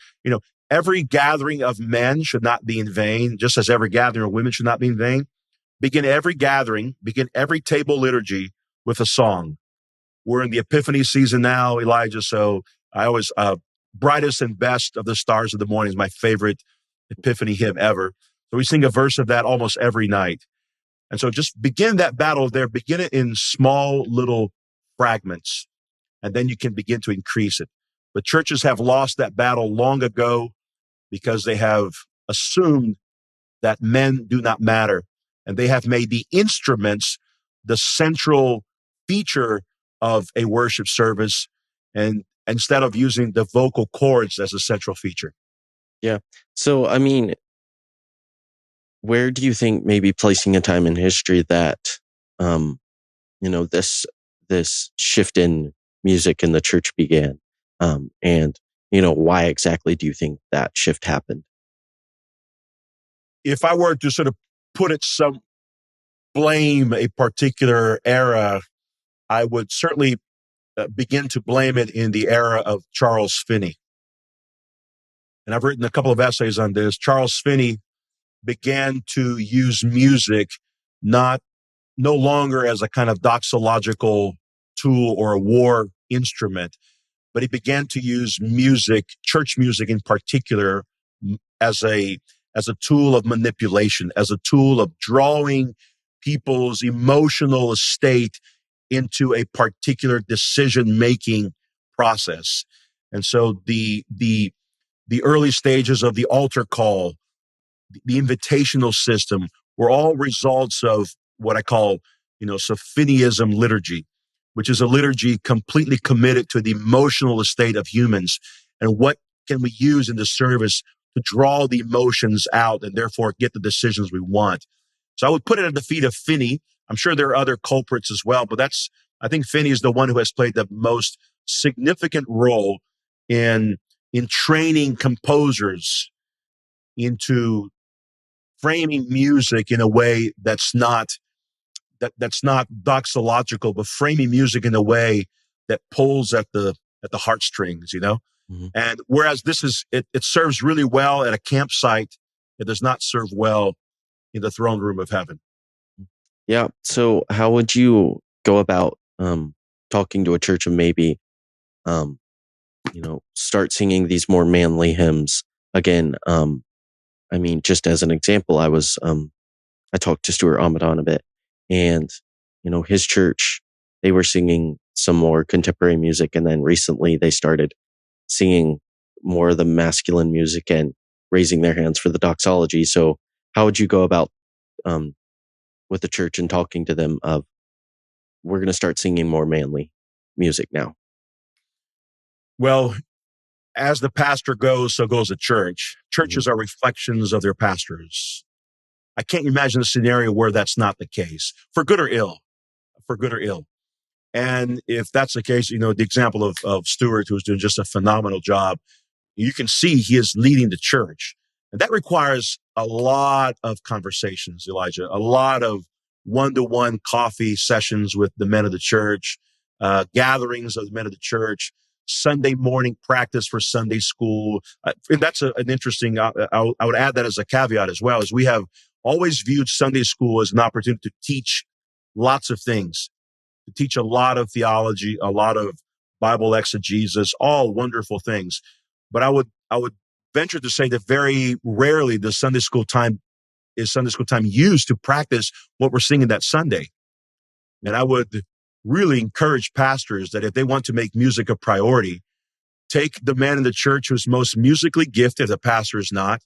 A: every gathering of men should not be in vain, just as every gathering of women should not be in vain. Begin every gathering, begin every table liturgy with a song. We're in the Epiphany season now, Elijah. So I always, Brightest and Best of the Stars of the Morning is my favorite Epiphany hymn ever. So we sing a verse of that almost every night. And so just begin that battle there, begin it in small little fragments, and then you can begin to increase it. But churches have lost that battle long ago because they have assumed that men do not matter. And they have made the instruments the central feature of a worship service, and instead of using the vocal cords as a central feature.
B: Yeah. So, I mean, where do you think maybe placing a time in history that, this shift in music in the church began? And, why exactly do you think that shift happened?
A: If I were to sort of blame a particular era, I would certainly begin to blame it in the era of Charles Finney. And I've written a couple of essays on this. Charles Finney began to use music no longer as a kind of doxological tool or a war instrument, but he began to use music, church music in particular, as a tool of manipulation, as a tool of drawing people's emotional state into a particular decision-making process. And so the early stages of the altar call, the invitational system, were all results of what I call, Finneyism liturgy, which is a liturgy completely committed to the emotional state of humans and what can we use in the service to draw the emotions out and therefore get the decisions we want. So I would put it at the feet of Finney. I'm sure there are other culprits as well, but I think Finney is the one who has played the most significant role in training composers into framing music in a way that's not doxological, but framing music in a way that pulls at the heartstrings,
B: Mm-hmm.
A: And whereas it serves really well at a campsite, it does not serve well in the throne room of heaven.
B: Yeah. So how would you go about talking to a church and maybe start singing these more manly hymns again? I mean, just as an example, I talked to Stuart Amadon a bit, and his church, they were singing some more contemporary music, and then recently they started singing more of the masculine music and raising their hands for the doxology. So how would you go about with the church and talking to them of, we're going to start singing more manly music now?
A: Well, as the pastor goes, so goes the church. Churches are reflections of their pastors. I can't imagine a scenario where that's not the case, for good or ill, for good or ill. And if that's the case, the example of Stuart, who's doing just a phenomenal job, you can see he is leading the church. And that requires a lot of conversations, Elijah, a lot of one-to-one coffee sessions with the men of the church, gatherings of the men of the church, Sunday morning practice for Sunday school. And that's an interesting, I would add that as a caveat as well, is we have always viewed Sunday school as an opportunity to teach lots of things, to teach a lot of theology, a lot of Bible exegesis, all wonderful things. But I would venture to say that very rarely the Sunday school time used to practice what we're singing that Sunday. And I would really encourage pastors that if they want to make music a priority, take the man in the church who's most musically gifted, if the pastor is not,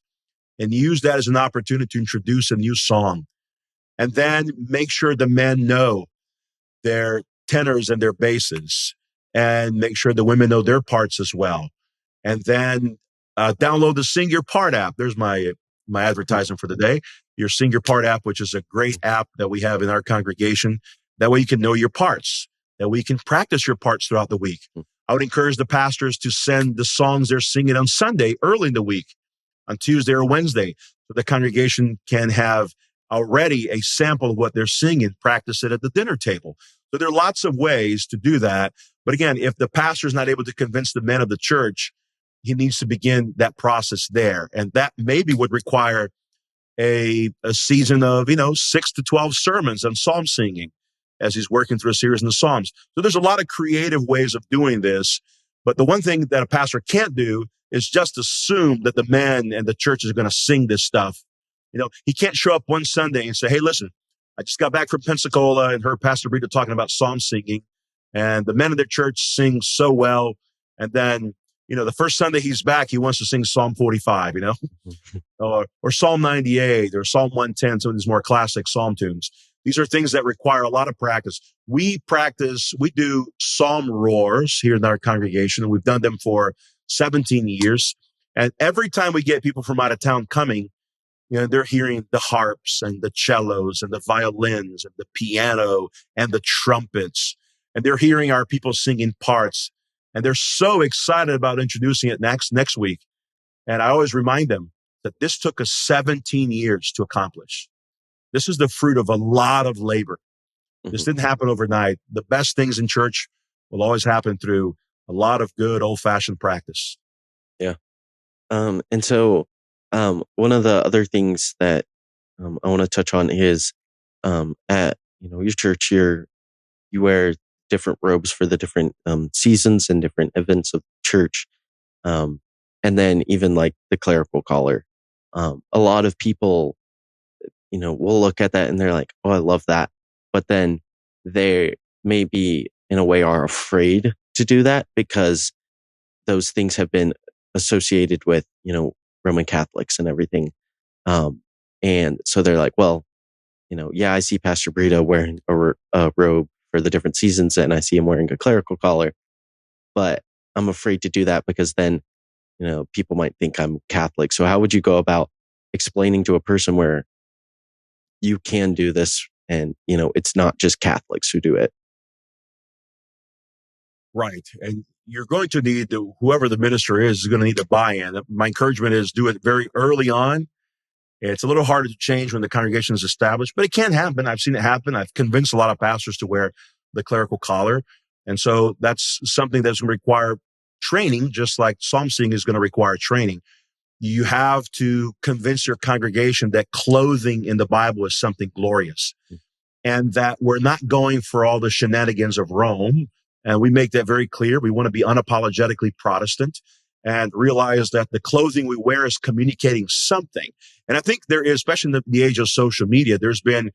A: and use that as an opportunity to introduce a new song. And then make sure the men know their tenors and their basses, and make sure the women know their parts as well. And then download the Sing Your Part app. There's my advertisement for the day. Your Sing Your Part app, which is a great app that we have in our congregation. That way you can know your parts. That way you can practice your parts throughout the week. I would encourage the pastors to send the songs they're singing on Sunday early in the week on Tuesday or Wednesday, so the congregation can have already a sample of what they're singing, practice it at the dinner table. So there are lots of ways to do that. But again, if the pastor is not able to convince the men of the church, he needs to begin that process there. And that maybe would require a season of, 6 to 12 sermons on psalm singing as he's working through a series in the Psalms. So there's a lot of creative ways of doing this. But the one thing that a pastor can't do is just assume that the men and the church is going to sing this stuff. He can't show up one Sunday and say, hey, listen, I just got back from Pensacola and heard Pastor Brito talking about psalm singing, and the men of the church sing so well. And then, the first Sunday he's back, he wants to sing Psalm 45, or Psalm 98 or Psalm 110, some of these more classic psalm tunes. These are things that require a lot of practice. We do psalm roars here in our congregation, and we've done them for 17 years. And every time we get people from out of town coming, they're hearing the harps and the cellos and the violins and the piano and the trumpets, and they're hearing our people singing parts. And they're so excited about introducing it next week. And I always remind them that this took us 17 years to accomplish. This is the fruit of a lot of labor. This didn't happen overnight. The best things in church will always happen through a lot of good old-fashioned practice.
B: Yeah. And so one of the other things that I want to touch on is at your church, you wear different robes for the different seasons and different events of church. And then even like the clerical collar. A lot of people, will look at that and they're like, oh, I love that. But then they maybe in a way are afraid to do that because those things have been associated with, Roman Catholics and everything. And so they're like, well, I see Pastor Brito wearing a robe for the different seasons and I see him wearing a clerical collar, but I'm afraid to do that because then, people might think I'm Catholic. So how would you go about explaining to a person where you can do this and, it's not just Catholics who do it?
A: Right. And you're going to need whoever the minister is going to need to buy in. My encouragement is do it very early on. It's a little harder to change when the congregation is established, but it can happen. I've seen it happen. I've convinced a lot of pastors to wear the clerical collar. And so that's something that's going to require training, just like psalm singing is going to require training. You have to convince your congregation that clothing in the Bible is something glorious and that we're not going for all the shenanigans of Rome. And we make that very clear. We want to be unapologetically Protestant and realize that the clothing we wear is communicating something. And I think there is, especially in the age of social media, there's been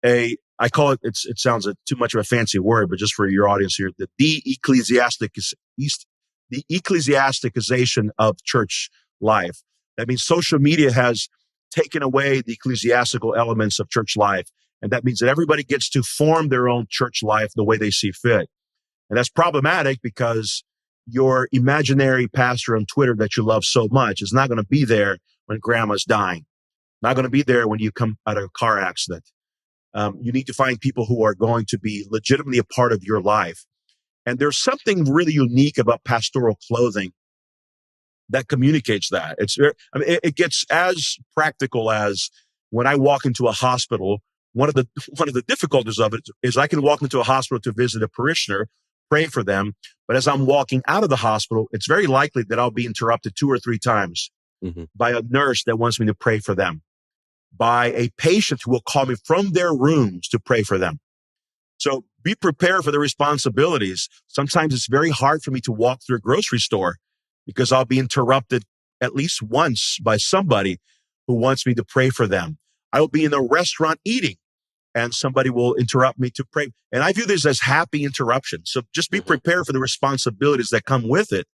A: I call it, it sounds too much of a fancy word, but just for your audience here, the ecclesiasticization of church life. That means social media has taken away the ecclesiastical elements of church life. And that means that everybody gets to form their own church life the way they see fit. And that's problematic because your imaginary pastor on Twitter that you love so much is not going to be there when grandma's dying, not going to be there when you come out of a car accident. You need to find people who are going to be legitimately a part of your life. And there's something really unique about pastoral clothing that communicates that. It gets as practical as when I walk into a hospital. One of the difficulties of it is I can walk into a hospital to visit a parishioner, pray for them, but as I'm walking out of the hospital, it's very likely that I'll be interrupted 2 or 3 times by a nurse that wants me to pray for them, by a patient who will call me from their rooms to pray for them. So be prepared for the responsibilities. Sometimes it's very hard for me to walk through a grocery store because I'll be interrupted at least once by somebody who wants me to pray for them. I will be in a restaurant eating and somebody will interrupt me to pray. And I view this as happy interruptions. So just be prepared for the responsibilities that come with it.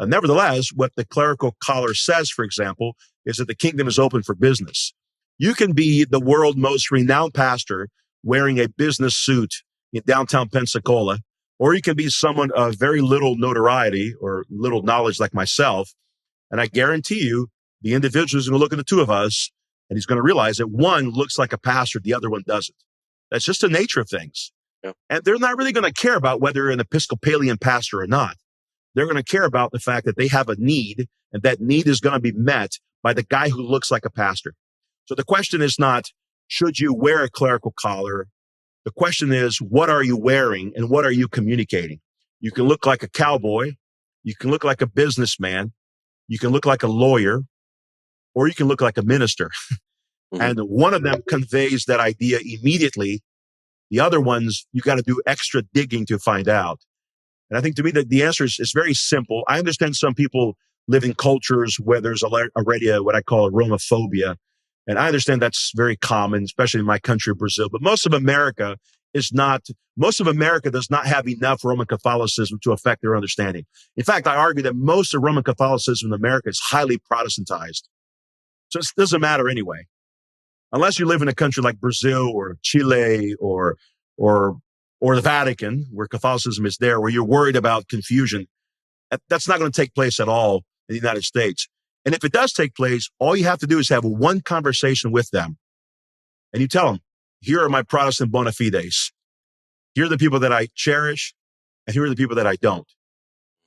A: Nevertheless, what the clerical collar says, for example, is that the kingdom is open for business. You can be the world's most renowned pastor wearing a business suit in downtown Pensacola, or you can be someone of very little notoriety or little knowledge like myself. And I guarantee you, the individual is going to look at the two of us and he's going to realize that one looks like a pastor, the other one doesn't. That's just the nature of things. Yeah. And they're not really going to care about whether you're an Episcopalian pastor or not. They're going to care about the fact that they have a need and that need is going to be met by the guy who looks like a pastor. So the question is not, should you wear a clerical collar? The question is, what are you wearing and what are you communicating? You can look like a cowboy. You can look like a businessman. You can look like a lawyer, or you can look like a minister.
B: Mhm.
A: And one of them conveys that idea immediately. The other ones, you got to do extra digging to find out. And I think to me that the answer is very simple. I understand some people live in cultures where there's already what I call Romophobia. And I understand that's very common, especially in my country, Brazil. But most of America does not have enough Roman Catholicism to affect their understanding. In fact, I argue that most of Roman Catholicism in America is highly Protestantized. So it doesn't matter anyway. Unless you live in a country like Brazil or Chile or the Vatican, where Catholicism is there, where you're worried about confusion, that's not going to take place at all in the United States. And if it does take place, all you have to do is have one conversation with them. And you tell them, here are my Protestant bona fides. Here are the people that I cherish, and here are the people that I don't.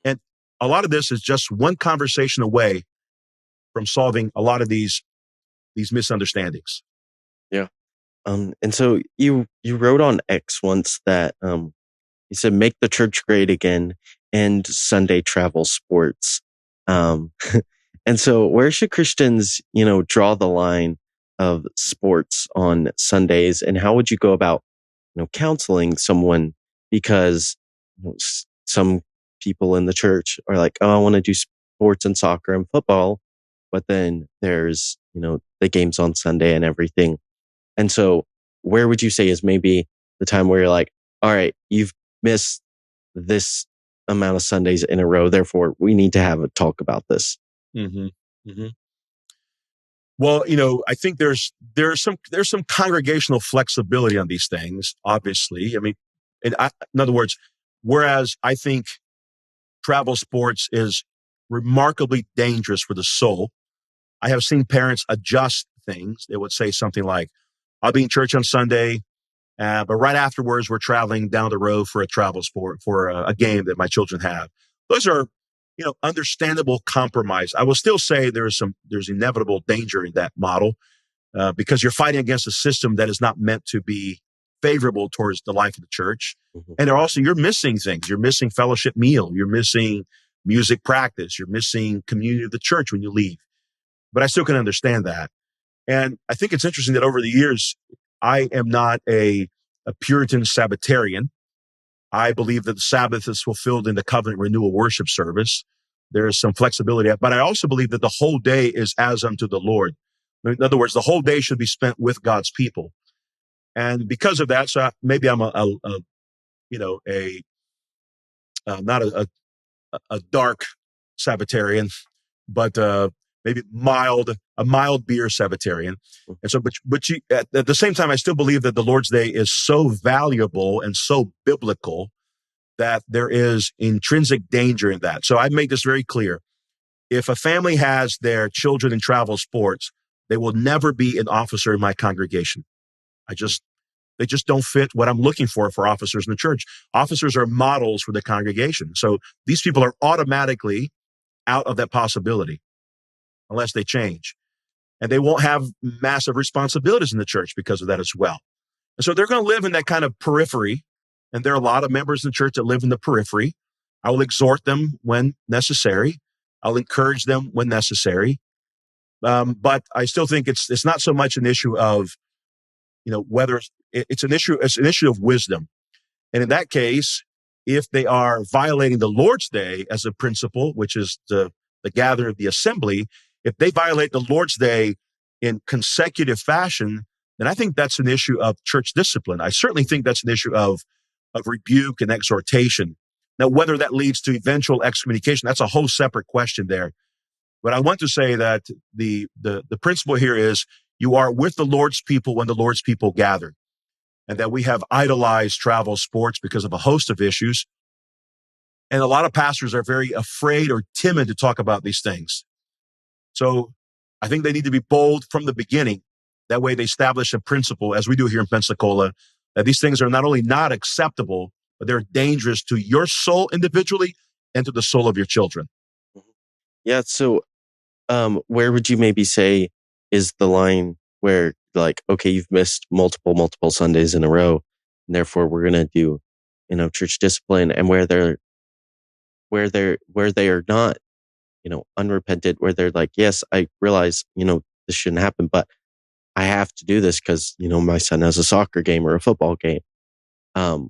A: And a lot of this is just one conversation away from solving a lot of these misunderstandings.
B: Yeah. And so you wrote on X once that you said make the church great again and Sunday travel sports. And so where should Christians, draw the line of sports on Sundays, and how would you go about, counseling someone? Because some people in the church are like, oh, I want to do sports and soccer and football, but then there's, the games on Sunday and everything. And so where would you say is maybe the time where you're like, all right, you've missed this amount of Sundays in a row, therefore we need to have a talk about this?
A: Mm-hmm. Mm-hmm. Well, I think there's some congregational flexibility on these things, obviously. I mean, in other words, whereas I think travel sports is remarkably dangerous for the soul, I have seen parents adjust things. They would say something like, I'll be in church on Sunday, but right afterwards, we're traveling down the road for a travel sport, for a game that my children have. Those are, understandable compromise. I will still say there's inevitable danger in that model because you're fighting against a system that is not meant to be favorable towards the life of the church.
B: Mhm.
A: And you're missing things. You're missing fellowship meal. You're missing music practice. You're missing community of the church when you leave. But I still can understand that. And I think it's interesting that over the years, I am not a Puritan Sabbatarian. I believe that the Sabbath is fulfilled in the covenant renewal worship service. There is some flexibility, but I also believe that the whole day is as unto the Lord. In other words, the whole day should be spent with God's people. And because of that, so maybe I'm not a dark Sabbatarian, but maybe a mild beer Sabbatarian. And so, but at the same time, I still believe that the Lord's Day is so valuable and so biblical that there is intrinsic danger in that. So I've made this very clear. If a family has their children in travel sports, they will never be an officer in my congregation. They just don't fit what I'm looking for officers in the church. Officers are models for the congregation. So these people are automatically out of that possibility unless they change. And they won't have massive responsibilities in the church because of that as well. And so they're going to live in that kind of periphery. And there are a lot of members in the church that live in the periphery. I will exhort them when necessary. I'll encourage them when necessary. But I still think it's not so much an issue of, whether it's an issue of wisdom. And in that case, if they are violating the Lord's Day as a principle, which is the gathering of the assembly, if they violate the Lord's Day in consecutive fashion, then I think that's an issue of church discipline. I certainly think that's an issue of rebuke and exhortation. Now, whether that leads to eventual excommunication, that's a whole separate question there. But I want to say that the principle here is you are with the Lord's people when the Lord's people gather, and that we have idolized travel sports because of a host of issues. And a lot of pastors are very afraid or timid to talk about these things. So I think they need to be bold from the beginning. That way they establish a principle, as we do here in Pensacola, that these things are not only not acceptable, but they're dangerous to your soul individually and to the soul of your children.
B: Yeah. So Where would you maybe say is the line where, like, okay, you've missed multiple Sundays in a row, and therefore we're gonna do, church discipline, and where they are not, unrepentant, where they're like, yes, I realize, this shouldn't happen, but I have to do this because, my son has a soccer game or a football game. Um,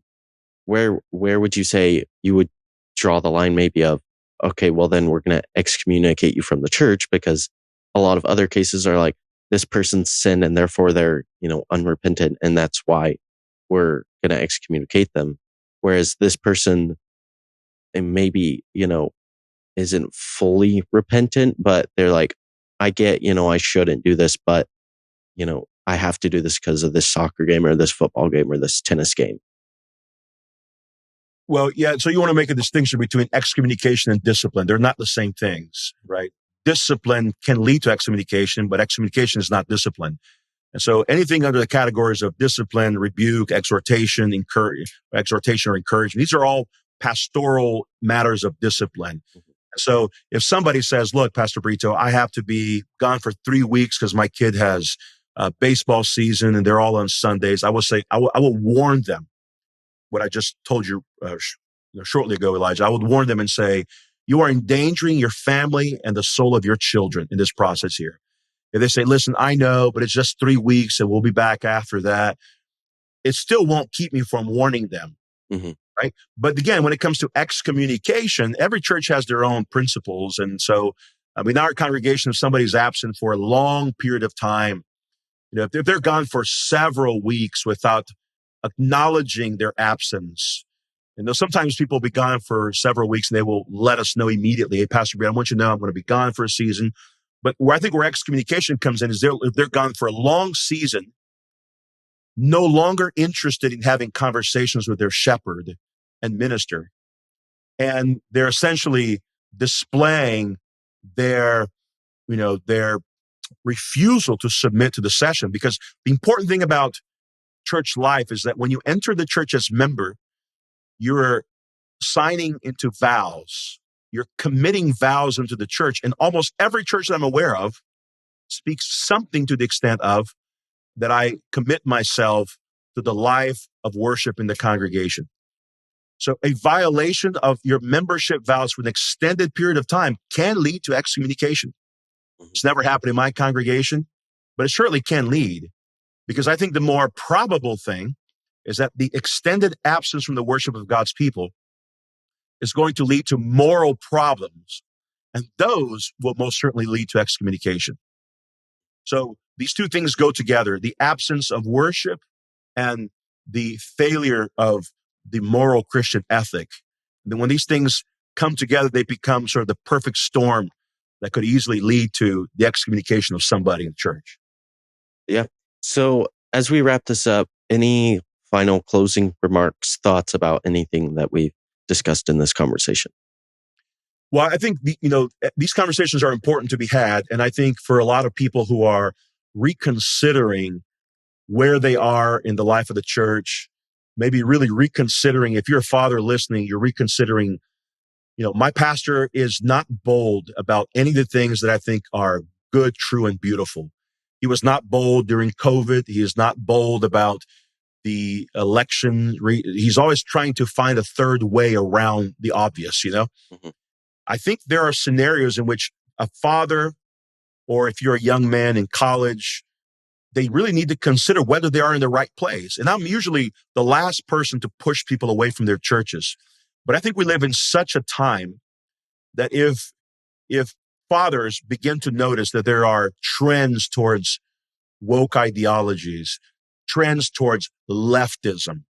B: where would you say you would draw the line maybe of, okay, well then we're going to excommunicate you from the church, because a lot of other cases are like, this person's sinned and therefore they're, unrepentant, and that's why we're going to excommunicate them. Whereas this person, and maybe, isn't fully repentant, but they're like, I get, I shouldn't do this, but, I have to do this because of this soccer game or this football game or this tennis game.
A: Well, yeah. So you want to make a distinction between excommunication and discipline. They're not the same things, right? Discipline can lead to excommunication, but excommunication is not discipline. And so anything under the categories of discipline, rebuke, exhortation or encouragement, these are all pastoral matters of discipline. So if somebody says, look, Pastor Brito, I have to be gone for 3 weeks because my kid has a baseball season and they're all on Sundays, I will say, I will warn them what I just told you shortly ago, Elijah. I would warn them and say, you are endangering your family and the soul of your children in this process here. If they say, listen, I know, but it's just 3 weeks and we'll be back after that, it still won't keep me from warning them. Mm-hmm. Right. But again, when it comes to excommunication, every church has their own principles. And so, in our congregation, if somebody's absent for a long period of time, if they're gone for several weeks without acknowledging their absence, sometimes people will be gone for several weeks and they will let us know immediately, hey, Pastor Brito, I want you to know I'm going to be gone for a season. But where I think where excommunication comes in is if they're gone for a long season, no longer interested in having conversations with their shepherd and minister. And they're essentially displaying their refusal to submit to the session. Because the important thing about church life is that when you enter the church as member, you're signing into vows. You're committing vows into the church. And almost every church that I'm aware of speaks something to the extent of that I commit myself to the life of worship in the congregation. So a violation of your membership vows for an extended period of time can lead to excommunication. It's never happened in my congregation, but it certainly can lead, because I think the more probable thing is that the extended absence from the worship of God's people is going to lead to moral problems, and those will most certainly lead to excommunication. So these two things go together, the absence of worship and the failure of the moral Christian ethic. And then when these things come together, they become sort of the perfect storm that could easily lead to the excommunication of somebody in the church.
B: Yeah. So as we wrap this up, any final closing remarks, thoughts about anything that we've discussed in this conversation?
A: Well, I think, these conversations are important to be had. And I think for a lot of people who are reconsidering where they are in the life of the church, maybe really reconsidering, if you're a father listening, you're reconsidering, my pastor is not bold about any of the things that I think are good, true, and beautiful. He was not bold during COVID. He is not bold about the election. He's always trying to find a third way around the obvious, Mm-hmm. I think there are scenarios in which a father, or if you're a young man in college, they really need to consider whether they are in the right place. And I'm usually the last person to push people away from their churches. But I think we live in such a time that if fathers begin to notice that there are trends towards woke ideologies, trends towards leftism,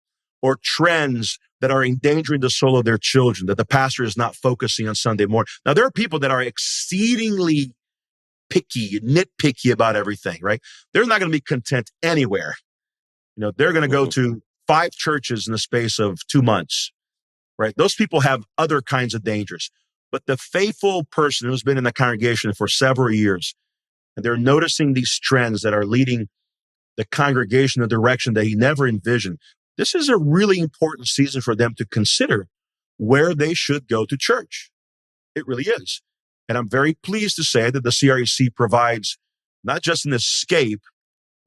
A: or trends that are endangering the soul of their children, that the pastor is not focusing on Sunday morning. Now, there are people that are exceedingly nitpicky about everything, right? They're not going to be content anywhere. They're going to go to 5 churches in the space of 2 months, right? Those people have other kinds of dangers. But the faithful person who's been in the congregation for several years, and they're noticing these trends that are leading the congregation in a direction that he never envisioned, this is a really important season for them to consider where they should go to church. It really is. And I'm very pleased to say that the CREC provides not just an escape,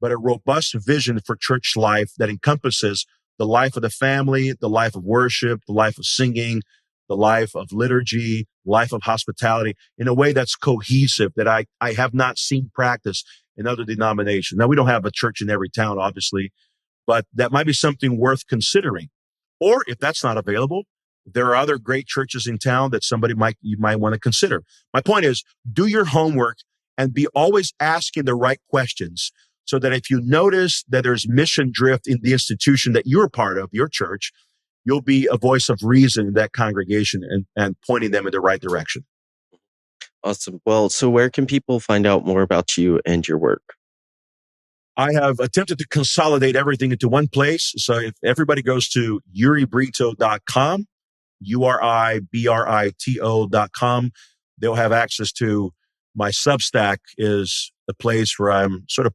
A: but a robust vision for church life that encompasses the life of the family, the life of worship, the life of singing, the life of liturgy, life of hospitality in a way that's cohesive that I have not seen practice in other denominations. Now, we don't have a church in every town, obviously, but that might be something worth considering. Or if that's not available, there are other great churches in town that you might want to consider. My point is, do your homework and be always asking the right questions so that if you notice that there's mission drift in the institution that you're part of, your church, you'll be a voice of reason in that congregation and pointing them in the right direction.
B: Awesome. Well, so where can people find out more about you and your work?
A: I have attempted to consolidate everything into one place. So if everybody goes to uribrito.com, URIBRITO.com, they'll have access to my Substack is the place where I'm sort of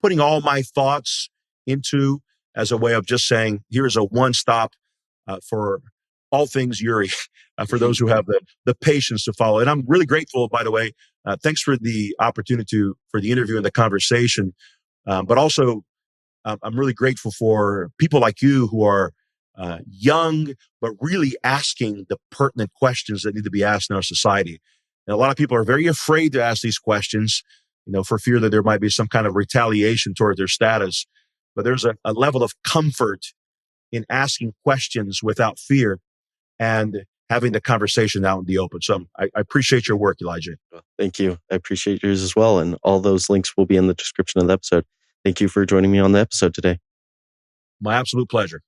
A: putting all my thoughts into as a way of just saying, here's a one-stop for all things Uri, for those who have the patience to follow. And I'm really grateful, by the way. Thanks for the opportunity for the interview and the conversation. But also, I'm really grateful for people like you who are young, but really asking the pertinent questions that need to be asked in our society. And a lot of people are very afraid to ask these questions, for fear that there might be some kind of retaliation toward their status. But there's a level of comfort in asking questions without fear and having the conversation out in the open. So I appreciate your work, Elijah.
B: Thank you. I appreciate yours as well. And all those links will be in the description of the episode. Thank you for joining me on the episode today.
A: My absolute pleasure.